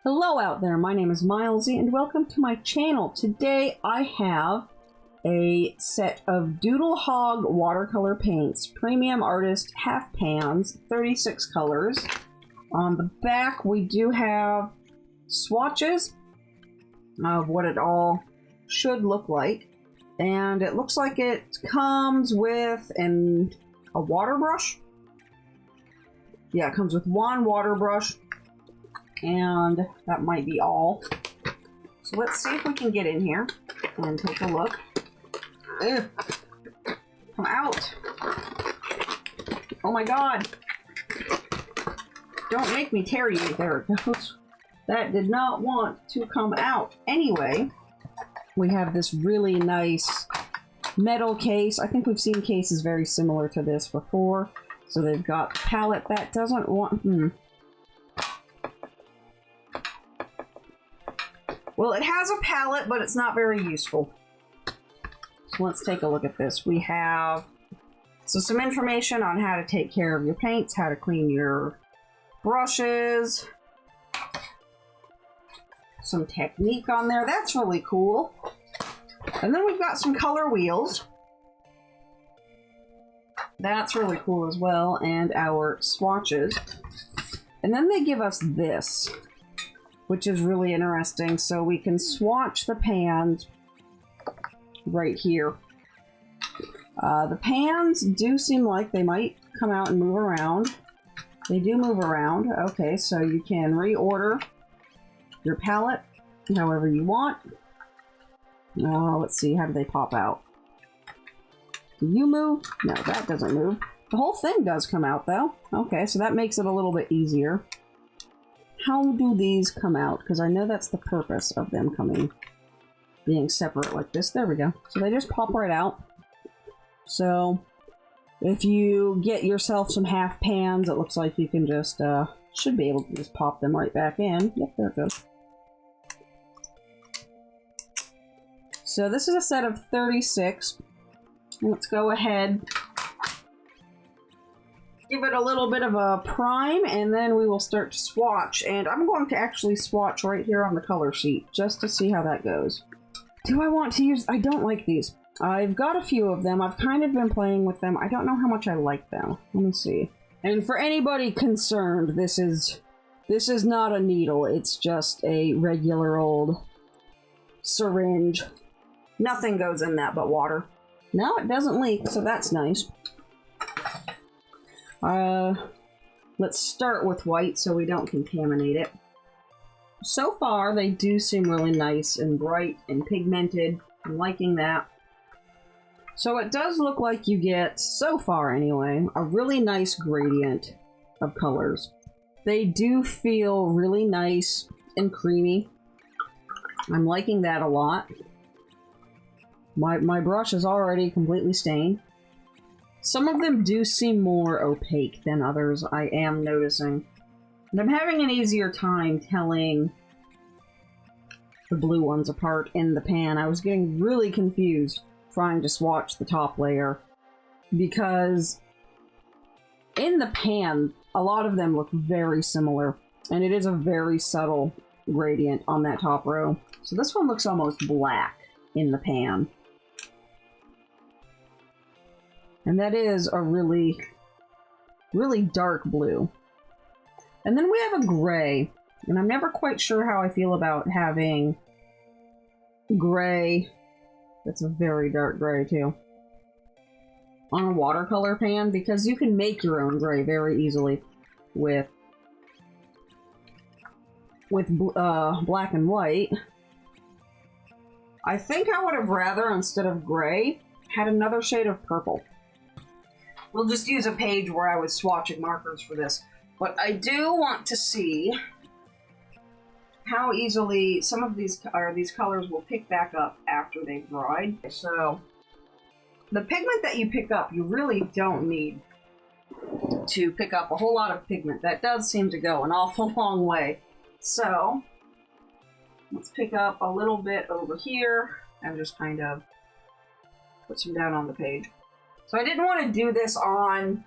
Hello out there, my name is Milesy and welcome to my channel. Today I have a set of Doodle Hog watercolor paints, premium artist half pans, 36 colors. On the back we do have swatches of what it all should look like. And it looks like it comes with a water brush. Yeah, it comes with one water brush. And that might be all. So let's see if we can get in here and take a look. Ugh. Come out. Oh my god. Don't make me tear you. There it goes. That did not want to come out. Anyway, we have this really nice metal case. I think we've seen cases very similar to this before. So they've got the palette that doesn't want... Well, it has a palette, but it's not very useful. So let's take a look at this. We have some information on how to take care of your paints, how to clean your brushes, some technique on there. That's really cool. And then we've got some color wheels. That's really cool as well, and our swatches. And then they give us this, which is really interesting. So we can swatch the pans right here. The pans do seem like they might come out and move around. They do move around. Okay, so you can reorder your palette however you want. Let's see, how do they pop out? Do you move? No, that doesn't move. The whole thing does come out though. Okay, so that makes it a little bit easier. How do these come out? Because I know that's the purpose of them being separate like this. There we go. So they just pop right out. So if you get yourself some half pans, it looks like you can just, should be able to just pop them right back in. Yep, there it goes. So this is a set of 36. Let's go ahead. Give it a little bit of a prime, and then we will start to swatch. And I'm going to actually swatch right here on the color sheet, just to see how that goes. Do I want to use... I don't like these. I've got a few of them. I've kind of been playing with them. I don't know how much I like them. Let me see. And for anybody concerned, this is not a needle. It's just a regular old syringe. Nothing goes in that but water. No, it doesn't leak, so that's nice. Let's start with white so we don't contaminate it. So far, they do seem really nice and bright and pigmented. I'm liking that. So it does look like you get, so far anyway, a really nice gradient of colors. They do feel really nice and creamy. I'm liking that a lot. My brush is already completely stained. Some of them do seem more opaque than others, I am noticing. And I'm having an easier time telling the blue ones apart in the pan. I was getting really confused trying to swatch the top layer, because in the pan, a lot of them look very similar, and it is a very subtle gradient on that top row. So this one looks almost black in the pan. And that is a really, really dark blue. And then we have a gray. And I'm never quite sure how I feel about having gray. That's a very dark gray too. On a watercolor pan, because you can make your own gray very easily with black and white. I think I would have rather, instead of gray, had another shade of purple. We'll just use a page where I was swatching markers for this. But I do want to see how easily some of these colors will pick back up after they've dried. So the pigment that you pick up, you really don't need to pick up a whole lot of pigment. That does seem to go an awful long way. So let's pick up a little bit over here and just kind of put some down on the page. So I didn't want to do this on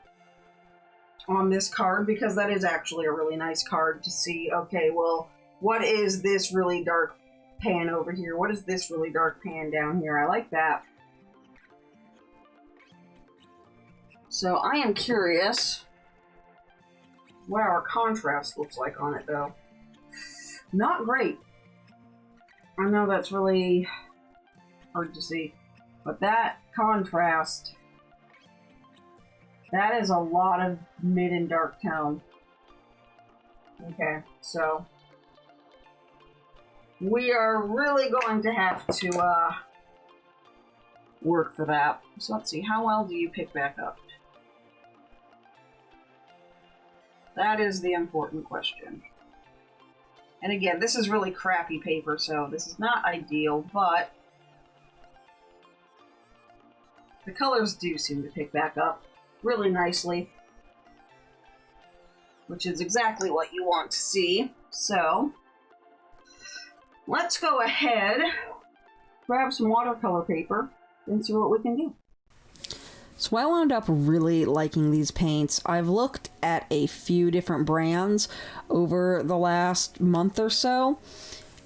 this card, because that is actually a really nice card to see, okay, well, What is this really dark pan over here? What is this really dark pan down here? I like that. So I am curious what our contrast looks like on it, though. Not great. I know that's really hard to see, but that contrast, that is a lot of mid and dark tone. Okay, so we are really going to have to work for that. So let's see, how well do you pick back up? That is the important question. And again, this is really crappy paper, so this is not ideal, but the colors do seem to pick back up really nicely, which is exactly what you want to see. So let's go ahead, grab some watercolor paper, and see what we can do. So I wound up really liking these paints. I've looked at a few different brands over the last month or so,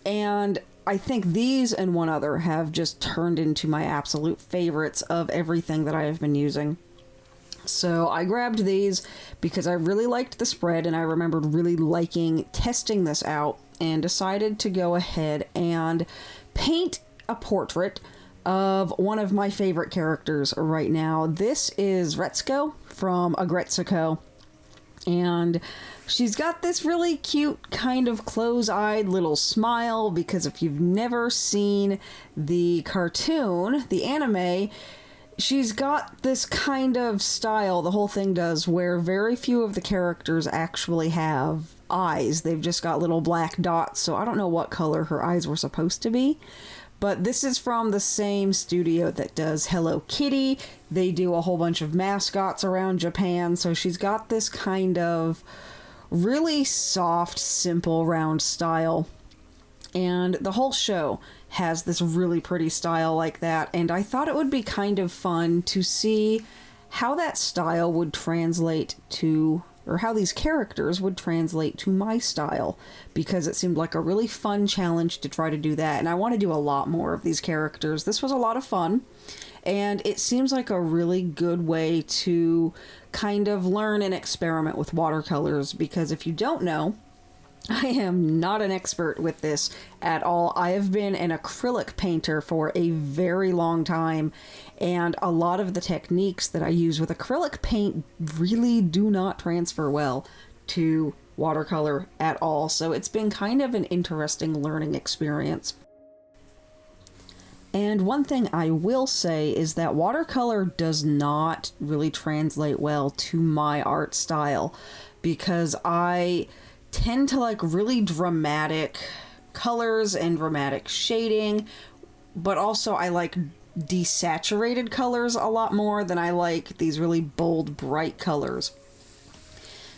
and I think these and one other have just turned into my absolute favorites of everything that I have been using. So I grabbed these because I really liked the spread, and I remembered really liking testing this out, and decided to go ahead and paint a portrait of one of my favorite characters right now. This is Retsuko from Retsuko, and she's got this really cute kind of close-eyed little smile, because if you've never seen the cartoon, the anime, she's got this kind of style, the whole thing does, where very few of the characters actually have eyes. They've just got little black dots, so I don't know what color her eyes were supposed to be. But this is from the same studio that does Hello Kitty. They do a whole bunch of mascots around Japan, so she's got this kind of really soft, simple, round style. And the whole show has this really pretty style like that, and I thought it would be kind of fun to see how that style would translate to, or how these characters would translate to my style, because it seemed like a really fun challenge to try to do that, and I want to do a lot more of these characters. This was a lot of fun, and it seems like a really good way to kind of learn and experiment with watercolors, because if you don't know, I am not an expert with this at all. I have been an acrylic painter for a very long time, and a lot of the techniques that I use with acrylic paint really do not transfer well to watercolor at all. So it's been kind of an interesting learning experience. And one thing I will say is that watercolor does not really translate well to my art style, because I tend to like really dramatic colors and dramatic shading, but also I like desaturated colors a lot more than I like these really bold, bright colors.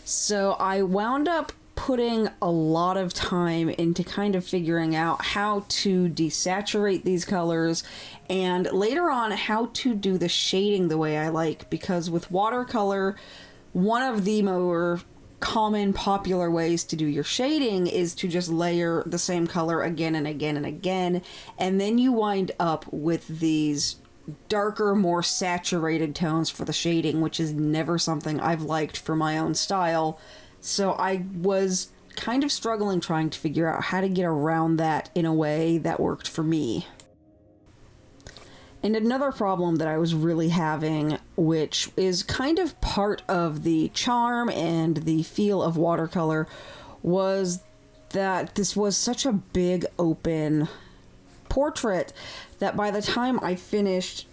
So I wound up putting a lot of time into kind of figuring out how to desaturate these colors, and later on how to do the shading the way I like, because with watercolor, one of the more common popular ways to do your shading is to just layer the same color again and again and again, and then you wind up with these darker, more saturated tones for the shading, which is never something I've liked for my own style. So I was kind of struggling trying to figure out how to get around that in a way that worked for me. And another problem that I was really having, which is kind of part of the charm and the feel of watercolor, was that this was such a big open portrait that by the time I finished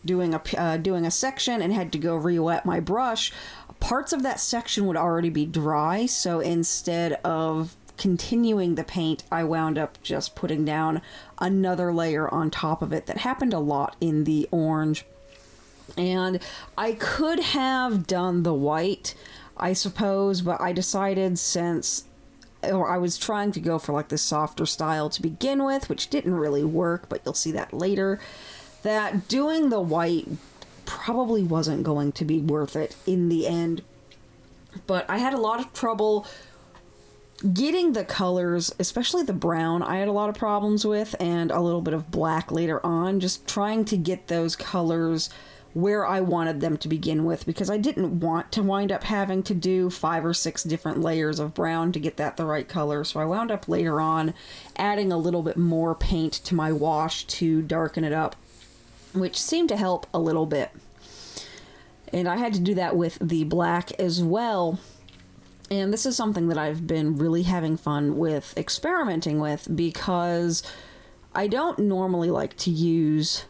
doing a section and had to go re-wet my brush, parts of that section would already be dry. So instead of continuing the paint, I wound up just putting down another layer on top of it. That happened a lot in the orange. And I could have done the white, I suppose, but I decided I was trying to go for like this softer style to begin with, which didn't really work, but you'll see that later, that doing the white probably wasn't going to be worth it in the end. But I had a lot of trouble getting the colors, especially the brown, I had a lot of problems with, and a little bit of black later on, just trying to get those colors where I wanted them to begin with, because I didn't want to wind up having to do 5 or 6 different layers of brown to get that the right color. So I wound up later on adding a little bit more paint to my wash to darken it up, which seemed to help a little bit. And I had to do that with the black as well. And this is something that I've been really having fun with experimenting with, because I don't normally like to use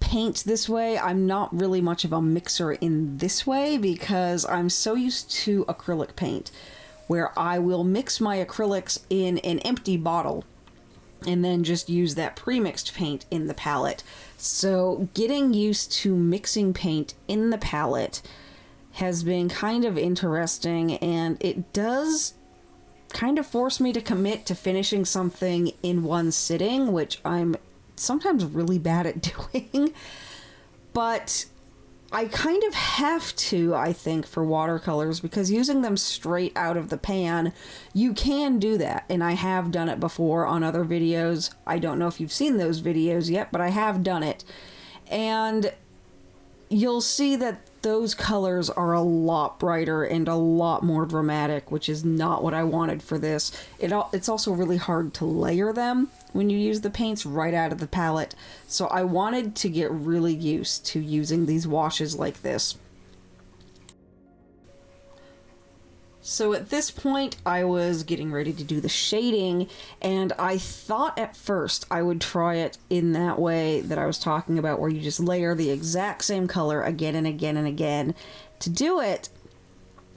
paints this way. I'm not really much of a mixer in this way because I'm so used to acrylic paint, where I will mix my acrylics in an empty bottle and then just use that pre-mixed paint in the palette. So getting used to mixing paint in the palette has been kind of interesting, and it does kind of force me to commit to finishing something in one sitting, which I'm sometimes really bad at doing. But I kind of have to, I think, for watercolors, because using them straight out of the pan, you can do that. And I have done it before on other videos. I don't know if you've seen those videos yet, but I have done it. And you'll see that those colors are a lot brighter and a lot more dramatic, which is not what I wanted for this. It's also really hard to layer them when you use the paints right out of the palette. So I wanted to get really used to using these washes like this. So at this point, I was getting ready to do the shading, and I thought at first I would try it in that way that I was talking about, where you just layer the exact same color again and again and again to do it.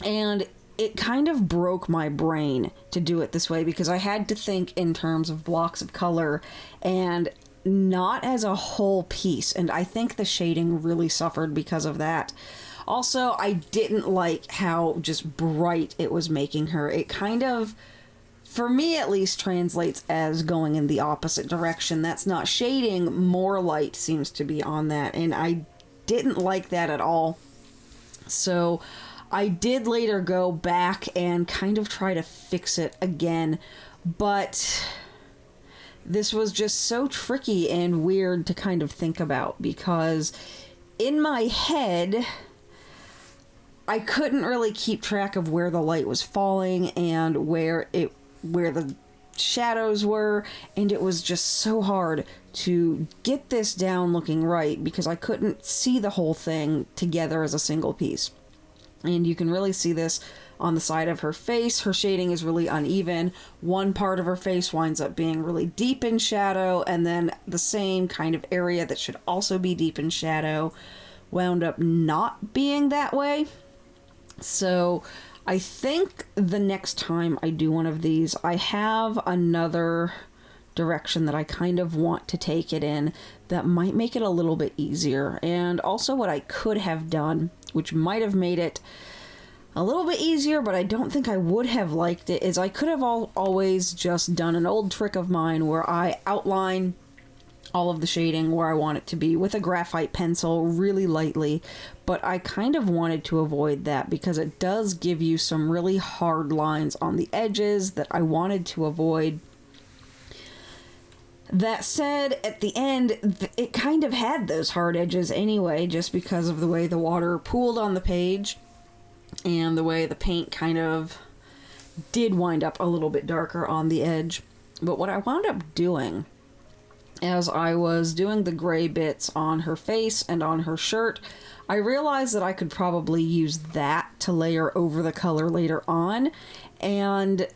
And it kind of broke my brain to do it this way, because I had to think in terms of blocks of color and not as a whole piece. And I think the shading really suffered because of that. Also, I didn't like how just bright it was making her. It kind of, for me at least, translates as going in the opposite direction. That's not shading, more light seems to be on that, and I didn't like that at all. So I did later go back and kind of try to fix it again, but this was just so tricky and weird to kind of think about, because in my head I couldn't really keep track of where the light was falling and where the shadows were, and it was just so hard to get this down looking right, because I couldn't see the whole thing together as a single piece. And you can really see this on the side of her face. Her shading is really uneven. One part of her face winds up being really deep in shadow, and then the same kind of area that should also be deep in shadow wound up not being that way. So I think the next time I do one of these, I have another direction that I kind of want to take it in that might make it a little bit easier. And also what I could have done, which might have made it a little bit easier, but I don't think I would have liked it, is I could have always just done an old trick of mine where I outline all of the shading where I want it to be with a graphite pencil really lightly, but I kind of wanted to avoid that because it does give you some really hard lines on the edges that I wanted to avoid. That said, at the end, it kind of had those hard edges anyway, just because of the way the water pooled on the page and the way the paint kind of did wind up a little bit darker on the edge. But what I wound up doing, as I was doing the gray bits on her face and on her shirt, I realized that I could probably use that to layer over the color later on and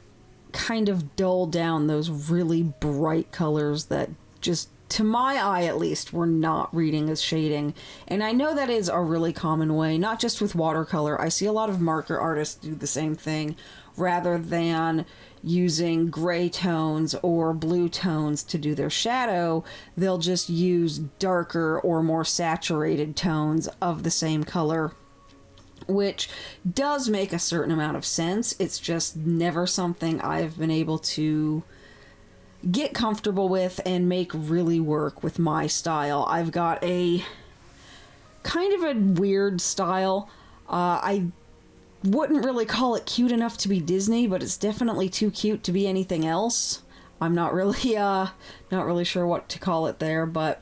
kind of dull down those really bright colors that just, to my eye at least, were not reading as shading. And I know that is a really common way, not just with watercolor. I see a lot of marker artists do the same thing. Rather than using gray tones or blue tones to do their shadow, they'll just use darker or more saturated tones of the same color, which does make a certain amount of sense. It's just never something I've been able to get comfortable with and make really work with my style. I've got a kind of a weird style. I wouldn't really call it cute enough to be Disney, but it's definitely too cute to be anything else. I'm not really sure what to call it there, but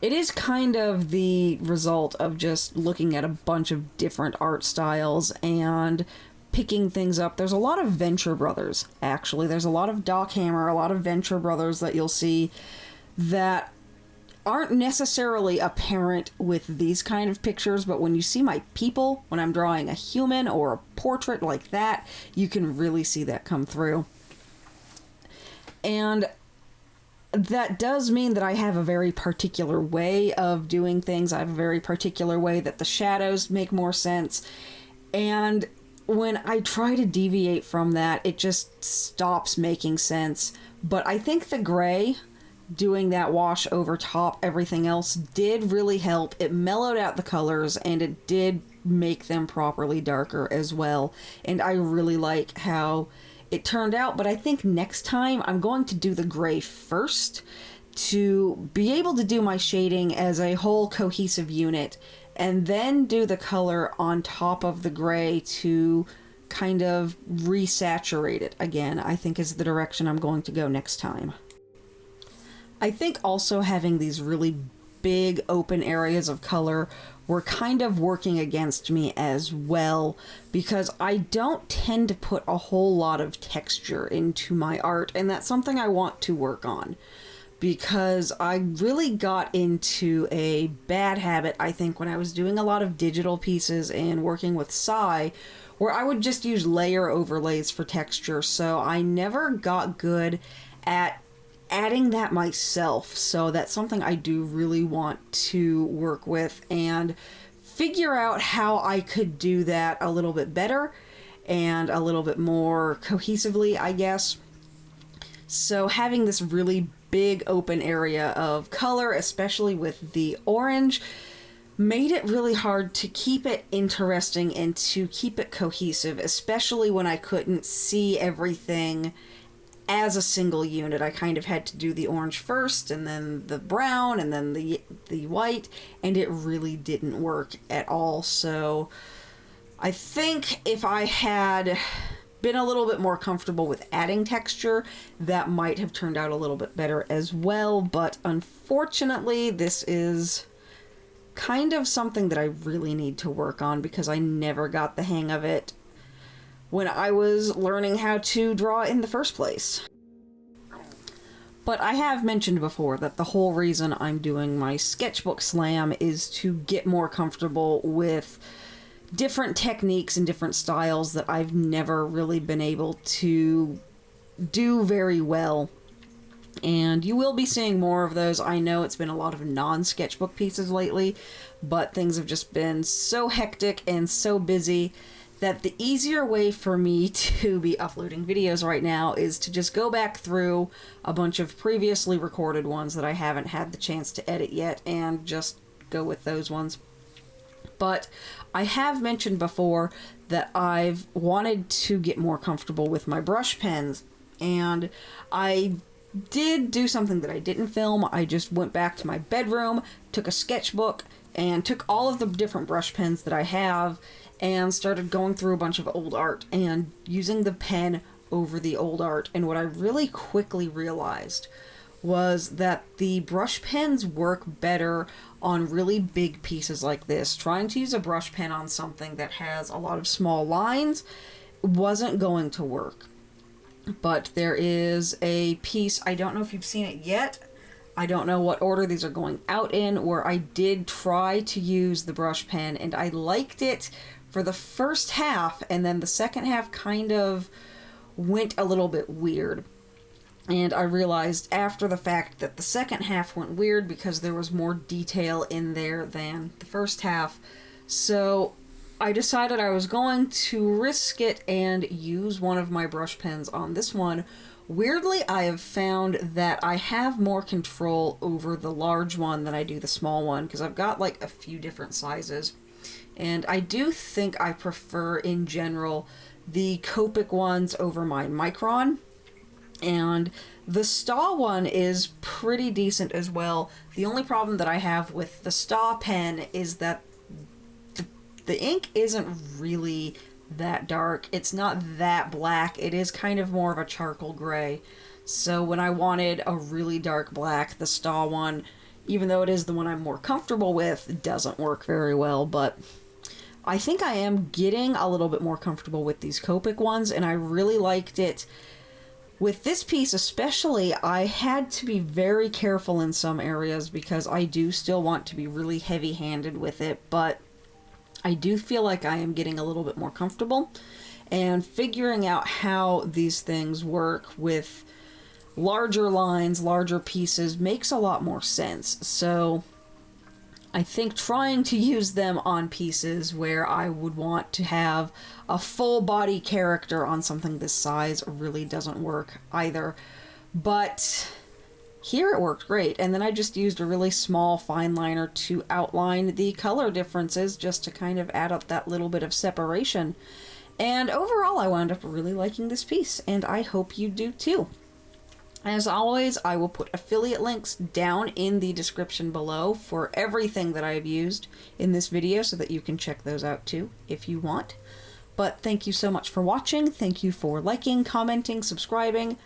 it is kind of the result of just looking at a bunch of different art styles and picking things up. There's a lot of Venture Brothers, actually. There's a lot of Doc Hammer, a lot of Venture Brothers that you'll see that aren't necessarily apparent with these kind of pictures, but when you see my people, when I'm drawing a human or a portrait like that, you can really see that come through. And that does mean that I have a very particular way of doing things. I have a very particular way that the shadows make more sense. And when I try to deviate from that, it just stops making sense. But I think the gray, doing that wash over top everything else, did really help. It mellowed out the colors, and it did make them properly darker as well. And I really like how it turned out, but I think next time I'm going to do the gray first to be able to do my shading as a whole cohesive unit, and then do the color on top of the gray to kind of resaturate it again, I think is the direction I'm going to go next time. I think also having these really big open areas of color were kind of working against me as well, because I don't tend to put a whole lot of texture into my art, and that's something I want to work on, because I really got into a bad habit, I think, when I was doing a lot of digital pieces and working with Psy, where I would just use layer overlays for texture, so I never got good at adding that myself. So that's something I do really want to work with and figure out how I could do that a little bit better and a little bit more cohesively, I guess. So having this really big open area of color, especially with the orange, made it really hard to keep it interesting and to keep it cohesive, especially when I couldn't see everything as a single unit. I kind of had to do the orange first, and then the brown, and then the white, and it really didn't work at all. So I think if I had been a little bit more comfortable with adding texture, that might have turned out a little bit better as well. But unfortunately, this is kind of something that I really need to work on, because I never got the hang of it when I was learning how to draw in the first place. But I have mentioned before that the whole reason I'm doing my sketchbook slam is to get more comfortable with different techniques and different styles that I've never really been able to do very well. And you will be seeing more of those. I know it's been a lot of non-sketchbook pieces lately, but things have just been so hectic and so busy that the easier way for me to be uploading videos right now is to just go back through a bunch of previously recorded ones that I haven't had the chance to edit yet and just go with those ones. But I have mentioned before that I've wanted to get more comfortable with my brush pens, and I did do something that I didn't film. I just went back to my bedroom, took a sketchbook, and took all of the different brush pens that I have and started going through a bunch of old art and using the pen over the old art. And what I really quickly realized was that the brush pens work better on really big pieces like this. Trying to use a brush pen on something that has a lot of small lines wasn't going to work. But there is a piece, I don't know if you've seen it yet, I don't know what order these are going out in, where I did try to use the brush pen, and I liked it for the first half, and then the second half kind of went a little bit weird. And I realized after the fact that the second half went weird because there was more detail in there than the first half. So I decided I was going to risk it and use one of my brush pens on this one. Weirdly, I have found that I have more control over the large one than I do the small one, because I've got like a few different sizes. And I do think I prefer, in general, the Copic ones over my Micron. And the Staw one is pretty decent as well. The only problem that I have with the Staw pen is that the ink isn't really that dark. It's not that black. It is kind of more of a charcoal gray. So when I wanted a really dark black, the Stahl one, even though it is the one I'm more comfortable with, doesn't work very well. But I think I am getting a little bit more comfortable with these Copic ones, and I really liked it. With this piece especially, I had to be very careful in some areas because I do still want to be really heavy-handed with it, but I do feel like I am getting a little bit more comfortable and figuring out how these things work with larger lines, larger pieces makes a lot more sense. So I think trying to use them on pieces where I would want to have a full body character on something this size really doesn't work either. But here it worked great. And then I just used a really small fine liner to outline the color differences just to kind of add up that little bit of separation. And overall, I wound up really liking this piece, and I hope you do too. As always, I will put affiliate links down in the description below for everything that I've used in this video so that you can check those out too if you want. But thank you so much for watching. Thank you for liking, commenting, subscribing,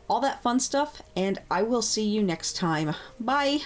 all that fun stuff, and I will see you next time. Bye!